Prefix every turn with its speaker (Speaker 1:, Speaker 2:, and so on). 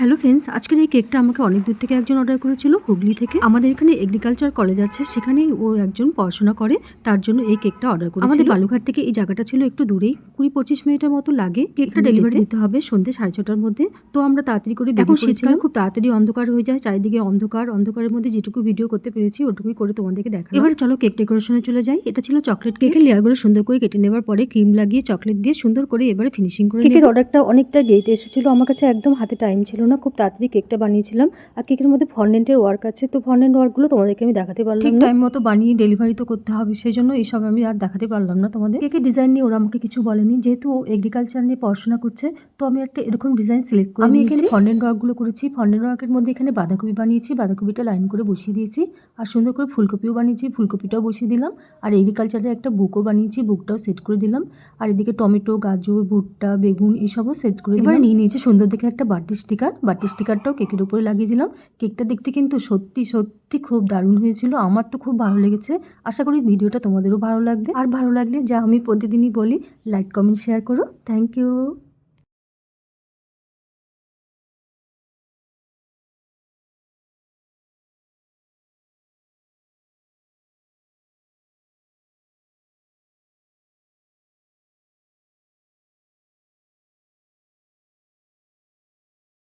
Speaker 1: Hello friends, আজকের এই কেকটা আমাকে অনেক দূর থেকে একজন অর্ডার করেছিল, হুগলি থেকে। আমাদের এখানে এগ্রিকালচার কলেজ আছে, সেখানেই ও একজন পড়াশোনা করে, তার জন্য এই কেকটা অর্ডার করেছিল। আমাদের বালুঘাট থেকে এই জায়গাটা ছিল একটু দূরেই, 20-25 মিনিটের মতো লাগে। কেকটা ডেলিভারি দিতে হবে সন্ধ্যে 6:30টার মধ্যে। তো আমরা তাড়াতাড়ি করে এখন শীতকাল, খুব তাড়াতাড়ি অন্ধকার হয়ে যায়, চারিদিকে অন্ধকার। অন্ধকারের মধ্যে যেটুকু ভিডিও করতে পেরেছি ওটুকুই করে তোমাদেরকে দেখা। এবার চলো কেক ডেকোরেশনে চলে যাই। এটা ছিল চকলেট কেকের লেয়ারগুলো সুন্দর করে কেটে নেবার পরে ক্রিম লাগিয়ে চকলেট দিয়ে সুন্দর করে এবারে ফিনিশিং করে। কেকের অর্ডারটা অনেকটা দেরিতে এসেছিল, আমার কাছে একদম হাতে টাইম ছিল না, খুব তাড়াতাড়ি কেকটা বানিয়েছিলাম। আর কেকের মধ্যে ফন্ডেন্টের ওয়ার্ক আছে, তো ফন্ডেন্ট ওয়ার্কগুলো তোমাদেরকে আমি দেখাতে পারলাম না। টাইম মতো বানিয়ে ডেলিভারি তো করতে হবে, সেই জন্য এইসব আমি আর দেখাতে পারলাম না তোমাদের। কেকের ডিজাইন নিয়ে ওরা আমাকে কিছু বলেনি, যেহেতু ও এগ্রিকালচার নিয়ে পড়াশোনা করছে, তো আমি একটা এরকম ডিজাইন সিলেক্ট করে আমি এখানে ফন্ডেন্ট ওয়ার্কগুলো করেছি। ফন্ডেন্ট ওয়ার্কের মধ্যে এখানে বাঁধাকপি বানিয়েছি, বাঁধাকপিটা লাইন করে বসিয়ে দিয়েছি। আর সুন্দর করে ফুলকপিও বানিয়েছি, ফুলকপিটাও বসিয়ে দিলাম। আর এগ্রিকালচারের একটা বুকও বানিয়েছি, বুকটাও সেট করে দিলাম। আর এদিকে টমেটো, গাজর, ভুট্টা, বেগুন এসবও সেট করে দিলাম। এবার নিয়ে নিয়েছি সুন্দর দেখে একটা বার্থডে স্টিকার, বার্থডে স্টিকারটাও কেকের উপরে লাগিয়ে দিলাম। কেকটা দেখতে কিন্তু সত্যি সত্যি খুব দারুণ হয়েছিল, আমার তো খুব ভালো লেগেছে। আশা করি ভিডিওটা তোমাদেরও ভালো লাগবে। আর ভালো লাগলে, যা আমি প্রতিদিনই বলি, লাইক কমেন্ট শেয়ার করো। Thank you.